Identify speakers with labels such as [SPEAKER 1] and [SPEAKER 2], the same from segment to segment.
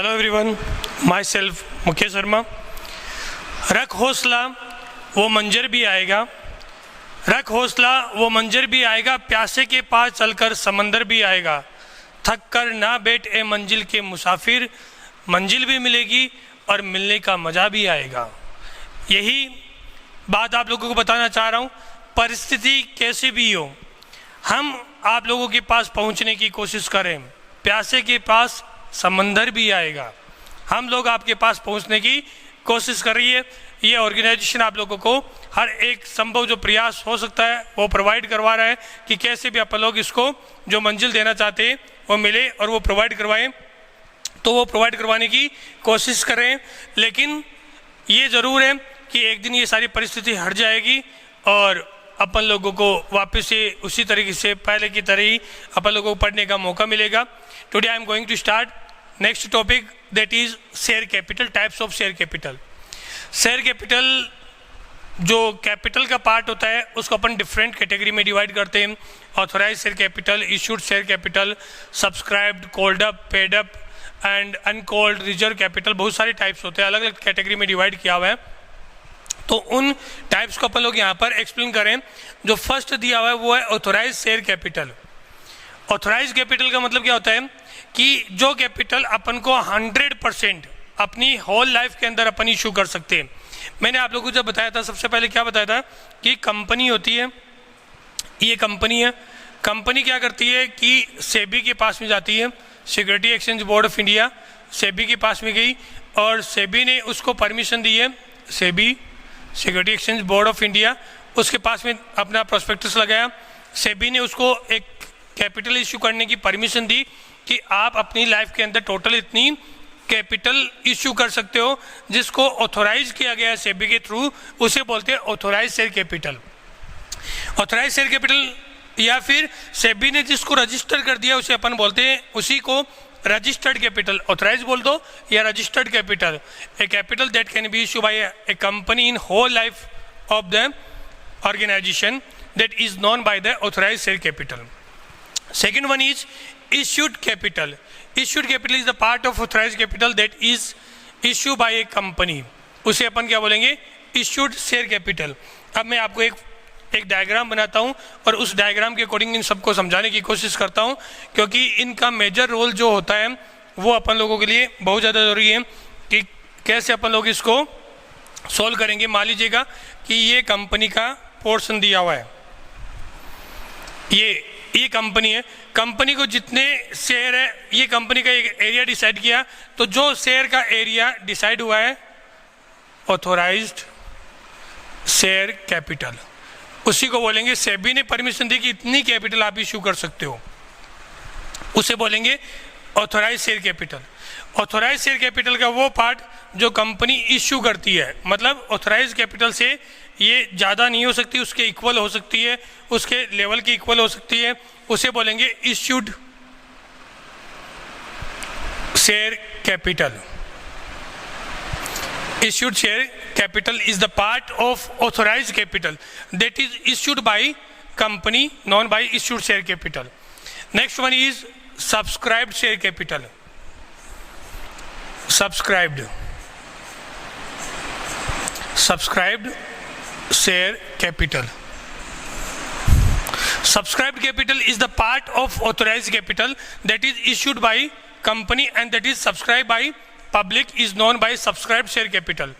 [SPEAKER 1] Hello everyone, my self Mukesh Sharma. रख हौसला वो मंजर भी आएगा, रख हौसला वो मंजर भी आएगा, प्यासे के पास चलकर समंदर भी आएगा। थक कर ना बैठ ए मंजिल के मुसाफिर, मंजिल भी मिलेगी और मिलने का मज़ा भी आएगा। यही बात आप लोगों को बताना चाह रहा हूँ। परिस्थिति कैसी भी हो, हम आप लोगों के पास पहुँचने की कोशिश करें। प्यासे के पास समंदर भी आएगा, हम लोग आपके पास पहुंचने की कोशिश कर रही है। ये ऑर्गेनाइजेशन आप लोगों को हर एक संभव जो प्रयास हो सकता है वो प्रोवाइड करवा रहा है कि कैसे भी आप लोग इसको जो मंजिल देना चाहते हैं वो मिले और वो प्रोवाइड करवाएं, तो वो प्रोवाइड करवाने की कोशिश करें। लेकिन ये ज़रूर है कि एक दिन ये सारी परिस्थिति हट जाएगी और अपन लोगों को वापस से उसी तरीके से पहले की तरह ही अपन लोगों को पढ़ने का मौका मिलेगा। Today I am going to start next topic, that is share capital, types of share capital. Share capital जो कैपिटल का पार्ट होता है उसको अपन डिफरेंट कैटेगरी में डिवाइड करते हैं। Authorise share capital, issued share capital, subscribed, called up, paid up and uncalled, reserve capital, बहुत सारे टाइप्स होते हैं, अलग अलग कैटेगरी में डिवाइड किया हुआ है। तो उन टाइप्स को अपन लोग यहाँ पर एक्सप्लेन करें। जो फर्स्ट दिया हुआ है वो है authorise share capital. Authorise capital का मतलब क्या होता है कि जो कैपिटल अपन को 100% अपनी होल लाइफ के अंदर अपन इशू कर सकते हैं। मैंने आप लोगों को जब बताया था, सबसे पहले क्या बताया था कि कंपनी होती है, ये कंपनी है। कंपनी क्या करती है कि सेबी के पास में जाती है, security Exchange Board of India, SEBI के पास में गई और सेबी ने उसको परमिशन दी है, SEBI security Exchange Board of India, उसके पास में अपना प्रोस्पेक्टस लगाया। सेबी ने उसको एक कैपिटल इशू करने की परमिशन दी कि आप अपनी लाइफ के अंदर टोटल इतनी कैपिटल इशू कर सकते हो, जिसको ऑथोराइज किया गया है सेबी के थ्रू, उसे बोलते हैं authorise share capital. Authorise share capital या फिर सेबी ने जिसको रजिस्टर कर दिया उसे अपन बोलते हैं, उसी को रजिस्टर्ड कैपिटल, ऑथोराइज बोल दो या registered capital. A capital that can be issue by a company in whole life of the organisation that is known by the authorise share capital. Second one is issued capital. Issued capital is the part of authorized capital that is issued by a company. उसे अपन क्या बोलेंगे? Issued share capital. अब मैं आपको एक diagram बनाता हूँ और उस डायग्राम के अकॉर्डिंग इन सबको समझाने की कोशिश करता हूँ, क्योंकि इनका मेजर रोल जो होता है वो अपन लोगों के लिए बहुत ज़्यादा ज़रूरी है कि कैसे अपन लोग इसको सॉल्व करेंगे। मान लीजिएगा कि ये कंपनी का पोर्शन दिया हुआ है, ये कंपनी है, कंपनी को जितने शेयर है, ये कंपनी का एक एरिया डिसाइड किया, तो जो शेयर का एरिया डिसाइड हुआ है ऑथोराइज्ड शेयर कैपिटल, उसी को बोलेंगे। सेबी ने परमिशन दी कि इतनी कैपिटल आप इशू कर सकते हो, उसे बोलेंगे authorise share capital. Authorise share capital का वो पार्ट जो कंपनी इशू करती है, मतलब ऑथोराइज कैपिटल से ये ज़्यादा नहीं हो सकती, उसके इक्वल हो सकती है, उसके लेवल की इक्वल हो सकती है, उसे बोलेंगे issued share capital. Issued share capital is the part of authorise capital that is issued by company known by issued share capital. Next one is subscribed share capital. Subscribed share capital. Subscribed capital is the part of authorized capital that is issued by company and that is subscribed by public is known by subscribed share capital.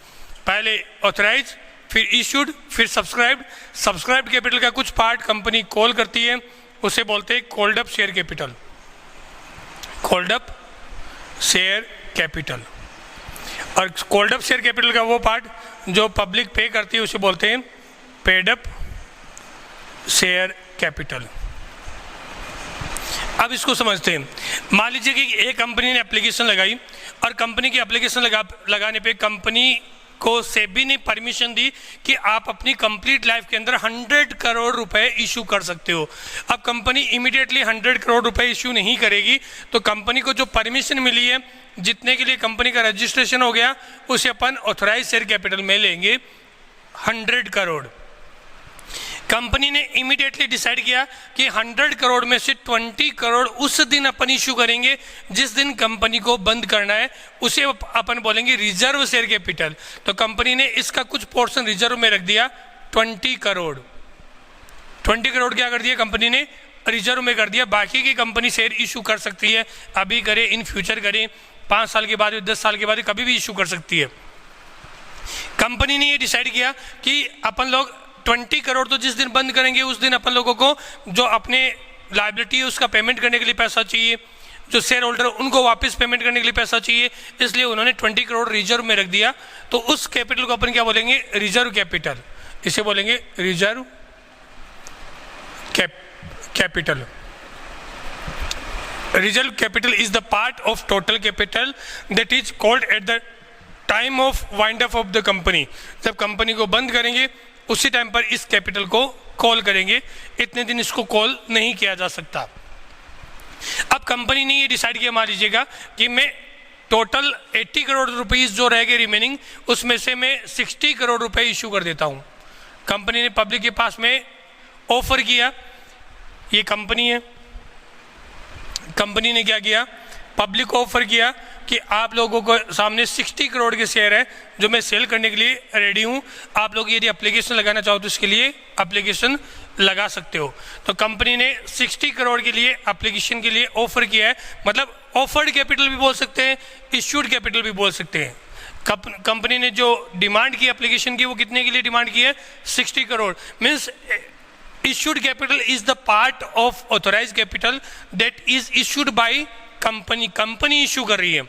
[SPEAKER 1] पहले authorized, फिर issued, फिर subscribed. Subscribed capital का कुछ part company call करती है, उसे बोलते हैं called up share capital. Called up share capital. और कॉल्ड अप शेयर कैपिटल का वो पार्ट जो पब्लिक पे करती है उसे बोलते हैं पेड अप शेयर कैपिटल। अब इसको समझते हैं। मान लीजिए कि एक कंपनी ने एप्लीकेशन लगाई और कंपनी की एप्लीकेशन लगाने पे कंपनी को सेबी ने परमिशन दी कि आप अपनी कंप्लीट लाइफ के अंदर 100 करोड़ रुपए इशू कर सकते हो। अब कंपनी इमीडिएटली 100 करोड़ रुपए इशू नहीं करेगी, तो कंपनी को जो परमिशन मिली है, जितने के लिए कंपनी का रजिस्ट्रेशन हो गया, उसे अपन ऑथोराइज शेयर कैपिटल में लेंगे 100 करोड़। कंपनी ने इमीडिएटली डिसाइड किया कि 100 करोड़ में से 20 करोड़ उस दिन अपन इशू करेंगे जिस दिन कंपनी को बंद करना है, उसे अपन बोलेंगे रिजर्व शेयर कैपिटल। तो कंपनी ने इसका कुछ पोर्शन रिजर्व में रख दिया, 20 करोड़। 20 करोड़ क्या कर दिया कंपनी ने, रिजर्व में कर दिया। बाकी की कंपनी शेयर इशू कर सकती है, अभी करे, इन फ्यूचर करे, 5 साल के बाद, 10 साल के बाद, कभी भी इशू कर सकती है। कंपनी ने ये डिसाइड किया कि अपन लोग 20 करोड़ तो जिस दिन बंद करेंगे उस दिन अपन लोगों को जो अपने लायबिलिटी है उसका पेमेंट करने के लिए पैसा चाहिए, जो शेयर होल्डर उनको वापस पेमेंट करने के लिए पैसा चाहिए, इसलिए उन्होंने 20 करोड़ रिजर्व में रख दिया। तो उस कैपिटल को अपन क्या बोलेंगे, रिजर्व कैपिटल। इसे बोलेंगे reserve capital. Reserve capital is the part of total capital that is called at the time of wind up of the company. जब कंपनी को बंद करेंगे उसी टाइम पर इस कैपिटल को कॉल करेंगे, इतने दिन इसको कॉल नहीं किया जा सकता। अब कंपनी ने ये डिसाइड किया, मान लीजिएगा कि मैं टोटल 80 करोड़ रुपीस जो रह गए रिमेनिंग, उसमें से मैं 60 करोड़ रुपए इशू कर देता हूँ। कंपनी ने पब्लिक के पास में ऑफर किया, ये कंपनी है, कंपनी ने क्या किया, पब्लिक को ऑफर किया कि आप लोगों को सामने 60 करोड़ के शेयर है जो मैं सेल करने के लिए रेडी हूँ, आप लोग यदि एप्लीकेशन लगाना चाहो तो इसके लिए एप्लीकेशन लगा सकते हो। तो कंपनी ने 60 करोड़ के लिए एप्लीकेशन के लिए ऑफर किया है, मतलब ऑफर्ड कैपिटल भी बोल सकते हैं, इश्यूड कैपिटल भी बोल सकते हैं। कंपनी ने जो डिमांड की एप्लीकेशन की वो कितने के लिए डिमांड की है, 60 crore. Means issued capital is the part of authorized capital that is issued by company। Company issue कर रही है।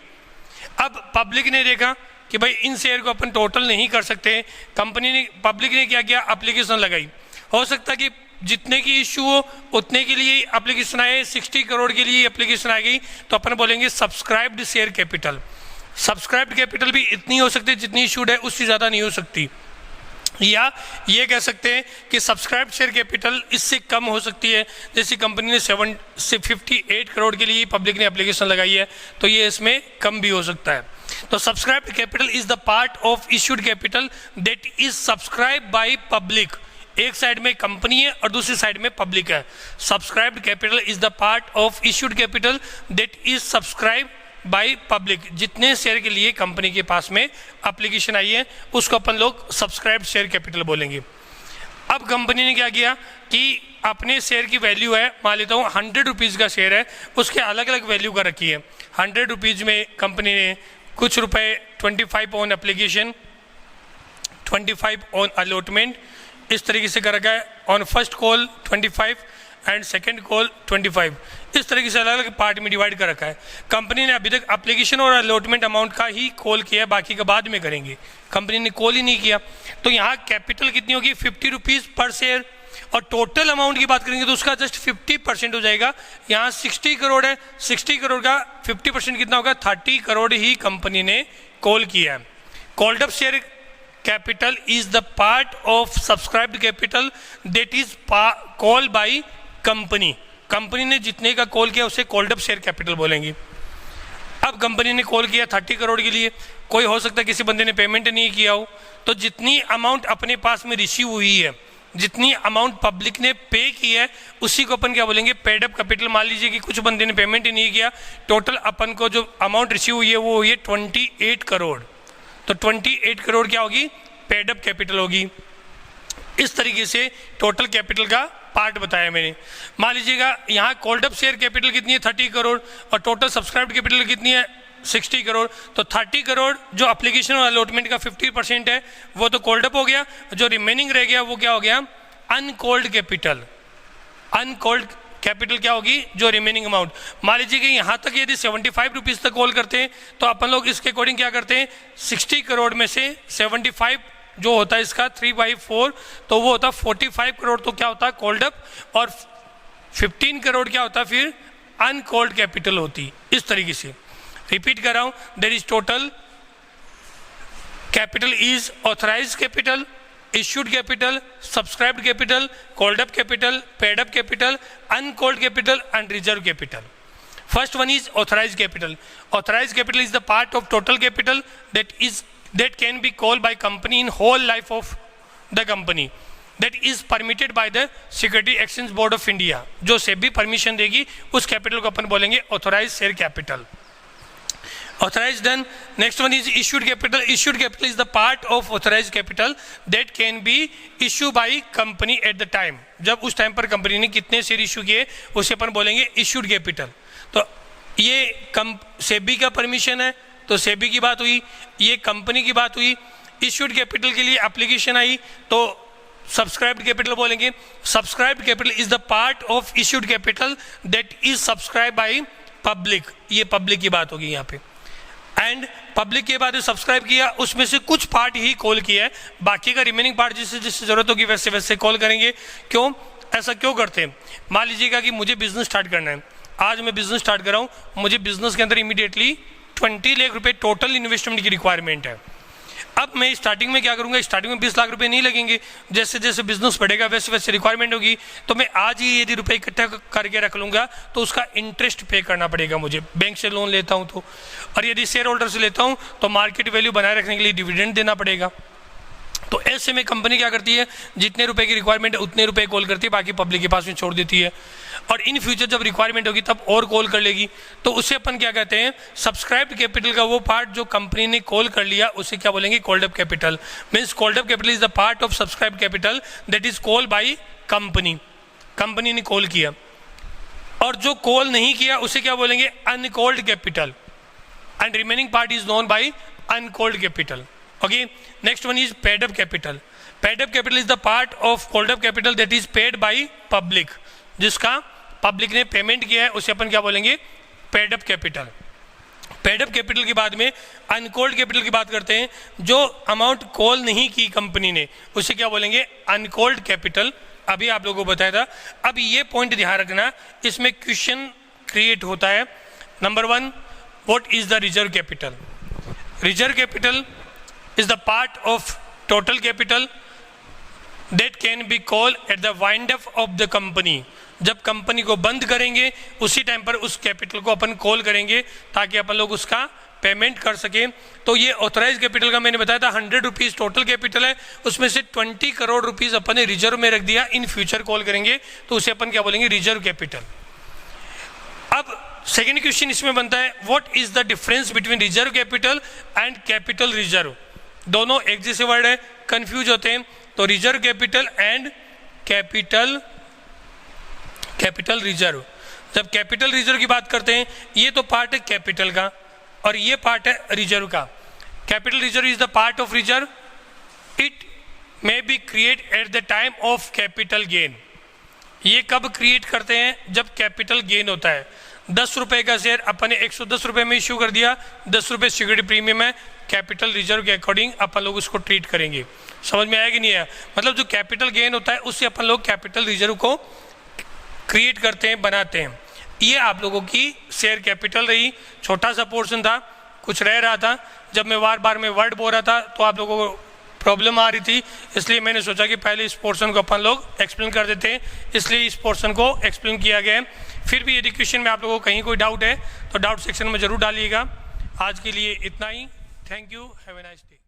[SPEAKER 1] अब पब्लिक ने देखा कि भाई इन शेयर को अपन टोटल नहीं कर सकते, पब्लिक ने क्या किया, एप्लीकेशन लगाई। हो सकता है कि जितने की इशू हो उतने के लिए एप्लीकेशन आए, 60 करोड़ के लिए एप्लीकेशन आ गई, तो अपन बोलेंगे subscribed share capital. Subscribed capital भी इतनी हो सकती है जितनी इशूड है, उससे ज़्यादा नहीं हो सकती। या ये कह सकते हैं कि सब्सक्राइब शेयर कैपिटल इससे कम हो सकती है। जैसे कंपनी ने 58 करोड़ के लिए पब्लिक ने एप्लीकेशन लगाई है, तो ये इसमें कम भी हो सकता है। तो subscribed capital is the part of issued capital that is subscribe by public. एक साइड में कंपनी है और दूसरी साइड में पब्लिक है। Subscribed capital is the part of issued capital that is subscribe by public. जितने शेयर के लिए कंपनी के पास में एप्लीकेशन आई है उसको अपन लोग सब्सक्राइब शेयर कैपिटल बोलेंगे। अब कंपनी ने क्या किया कि अपने शेयर की वैल्यू है, मान लेता हूँ 100 रुपीज़ का शेयर है, उसके अलग अलग वैल्यू का रखी है। 100 रुपीज़ में कंपनी ने कुछ रुपए 25 ऑन एप्लीकेशन, 25 ऑन अलॉटमेंट, इस तरीके से कर रखा है। On first call 25 and second call 25, इस तरीके से अलग अलग पार्ट में डिवाइड कर रखा है। कंपनी ने अभी तक एप्लीकेशन और अलॉटमेंट अमाउंट का ही कॉल किया, बाकी का बाद में करेंगे। कंपनी ने कॉल ही नहीं किया, तो यहाँ कैपिटल कितनी होगी, 50 रुपीज़ पर शेयर। और टोटल अमाउंट की बात करेंगे तो उसका जस्ट 50% हो जाएगा। यहाँ 60 करोड़ है, 60 करोड़ का 50% कितना होगा, 30 करोड़ ही कंपनी ने कॉल किया है। Called up share capital is the part of subscribed capital that is call by company. Company ने जितने का कॉल किया उसे कॉल्ड अप शेयर कैपिटल बोलेंगे। अब कंपनी ने कॉल किया 30 करोड़ के लिए, कोई हो सकता है किसी बंदे ने पेमेंट नहीं किया हो, तो जितनी अमाउंट अपने पास में रिसीव हुई है, जितनी अमाउंट पब्लिक ने पे की है, उसी को अपन क्या बोलेंगे, पेड अप कैपिटल। मान लीजिए कि कुछ बंदे ने पेमेंट ही नहीं किया, टोटल अपन को जो अमाउंट रिसीव हुई है वो हुई है 28 करोड़। तो 28 करोड़ क्या होगी, पेड अप कैपिटल होगी। इस तरीके से टोटल कैपिटल का पार्ट बताया मैंने। मान लीजिएगा यहाँ कॉल्ड अप शेयर कैपिटल कितनी है, 30 करोड़, और टोटल सब्सक्राइब्ड कैपिटल कितनी है, 60 करोड़। तो 30 करोड़ जो एप्लीकेशन और अलॉटमेंट का 50% है वो तो कॉल्ड अप हो गया, जो रिमेनिंग रह गया वो क्या हो गया, अनकॉल्ड कैपिटल। अनकॉल्ड कैपिटल क्या होगी, जो रिमेनिंग अमाउंट। मान लीजिए कि यहाँ तक यदि 75 रुपीज़ तक कॉल करते हैं तो अपन लोग इसके अकॉर्डिंग क्या करते हैं, 60 करोड़ में से 75 जो होता है इसका 3/4, तो वो होता है 45 करोड़। तो क्या होता है, कॉल्ड अप, और 15 करोड़ क्या होता है फिर अनकॉल्ड कैपिटल होती। इस तरीके से रिपीट कर रहा हूँ, there is total capital is authorised capital, issued capital, subscribed capital, called up capital, paid up capital, uncalled capital and reserve capital. First one is authorized capital. Authorized capital is the part of total capital that can be called by company in whole life of the company. That is permitted by the Security Exchange Board of India. जो SEBI permission देगी उस capital को अपन बोलेंगे authorise share capital. Authorized done. Next one is issued capital. Issued capital is the part of authorized capital that can be issued by company at the time. जब उस time पर company ने कितने शेयर इशू किए उसे अपन बोलेंगे issued capital। तो ये सेबी का परमिशन है तो सेबी की बात हुई, ये कंपनी की बात हुई। issued capital के लिए एप्लीकेशन आई तो सब्सक्राइब्ड कैपिटल बोलेंगे। Subscribed capital is the part of issued capital that is subscribed by public। ये पब्लिक की बात होगी यहाँ पे। एंड पब्लिक के बाद सब्सक्राइब किया उसमें से कुछ पार्ट ही कॉल किया है, बाकी का रिमेनिंग पार्ट जिससे जिससे जरूरत होगी वैसे वैसे कॉल करेंगे। क्यों ऐसा क्यों करते हैं? मान लीजिएगा कि मुझे बिजनेस स्टार्ट करना है, आज मैं बिजनेस स्टार्ट कर रहा हूँ, मुझे बिजनेस के अंदर इमीडिएटली 20 लाख रुपए टोटल इन्वेस्टमेंट की रिक्वायरमेंट है। अब मैं स्टार्टिंग में क्या करूंगा, स्टार्टिंग में 20 लाख रुपए नहीं लगेंगे, जैसे जैसे बिजनेस बढ़ेगा वैसे वैसे रिक्वायरमेंट होगी, तो मैं आज ही यदि रुपए इकट्ठा करके रख लूंगा तो उसका इंटरेस्ट पे करना पड़ेगा मुझे, बैंक से लोन लेता हूं तो। और यदि शेयर होल्डर से लेता हूं तो मार्केट वैल्यू बनाए रखने के लिए डिविडेंड देना पड़ेगा। तो ऐसे में कंपनी क्या करती है, जितने रुपए की रिक्वायरमेंट है उतने रुपए कॉल करती है, बाकी पब्लिक के पास में छोड़ देती है। और इन फ्यूचर जब रिक्वायरमेंट होगी तब और कॉल कर लेगी, तो उसे अपन क्या कहते हैं, सब्सक्राइब्ड कैपिटल का वो पार्ट जो कंपनी ने कॉल कर लिया उसे क्या बोलेंगे, called up capital. Means called up capital is the part of subscribed capital that is called by company. Company ने कॉल किया। और जो कॉल नहीं किया उसे क्या बोलेंगे, uncalled capital. And remaining part is known bye uncalled capital. Okay, next one is paid up capital. Paid up capital is the part of called up capital that is paid by public. जिसका public ने payment किया है उसे अपन क्या बोलेंगे, paid up capital. Paid up capital के बाद में अनकॉल्ड कैपिटल की बात करते हैं, जो अमाउंट कॉल नहीं की कंपनी ने उसे क्या बोलेंगे, अनकॉल्ड कैपिटल। अभी आप लोगों को बताया था। अब ये पॉइंट ध्यान रखना, इसमें क्वेश्चन क्रिएट होता है। Number 1, what is the reserve capital? Reserve capital is the part of total capital that can be called at the wind up of the company। जब कंपनी को बंद करेंगे उसी टाइम पर उस कैपिटल को अपन कॉल करेंगे ताकि अपन लोग उसका पेमेंट कर सकें। तो ये ऑथराइज कैपिटल का मैंने बताया था 100 रुपीज़ टोटल कैपिटल है, उसमें से 20 करोड़ रुपीज़ अपन ने रिजर्व में रख दिया, इन फ्यूचर कॉल करेंगे तो उसे अपन क्या बोलेंगे, रिजर्व कैपिटल। अब सेकेंड क्वेश्चन इसमें बनता है, what is the difference between reserve capital and capital reserve? दोनों एक जैसे वर्ड है, कंफ्यूज होते हैं। तो reserve capital and capital reserve. जब कैपिटल रिजर्व की बात करते हैं, ये तो पार्ट है कैपिटल का और ये पार्ट है रिजर्व का। Capital reserve is the part of reserve, it may be create at the time of capital gain. ये कब क्रिएट करते हैं, जब कैपिटल गेन होता है। 10 रुपए का शेयर अपन ने 110 रुपए में इश्यू कर दिया, 10 रुपए सिक्योरिटी प्रीमियम है, कैपिटल रिजर्व के अकॉर्डिंग अपन लोग उसको ट्रीट करेंगे। समझ में आया कि नहीं आया? मतलब जो कैपिटल गेन होता है उससे अपन लोग कैपिटल रिजर्व को क्रिएट करते हैं, बनाते हैं। ये आप लोगों की शेयर कैपिटल रही, छोटा सा पोर्शन था, कुछ रह रहा था। जब मैं बार में वर्ड बोल रहा था तो आप लोगों को प्रॉब्लम आ रही थी, इसलिए मैंने सोचा कि पहले इस पोर्शन को अपन लोग एक्सप्लेन कर देते हैं, इसलिए इस पोर्शन को एक्सप्लेन किया गया है। फिर भी यदि क्वेश्चन में आप लोगों को कहीं कोई डाउट है तो डाउट सेक्शन में जरूर डालिएगा। आज के लिए इतना ही। Thank you, have a nice day.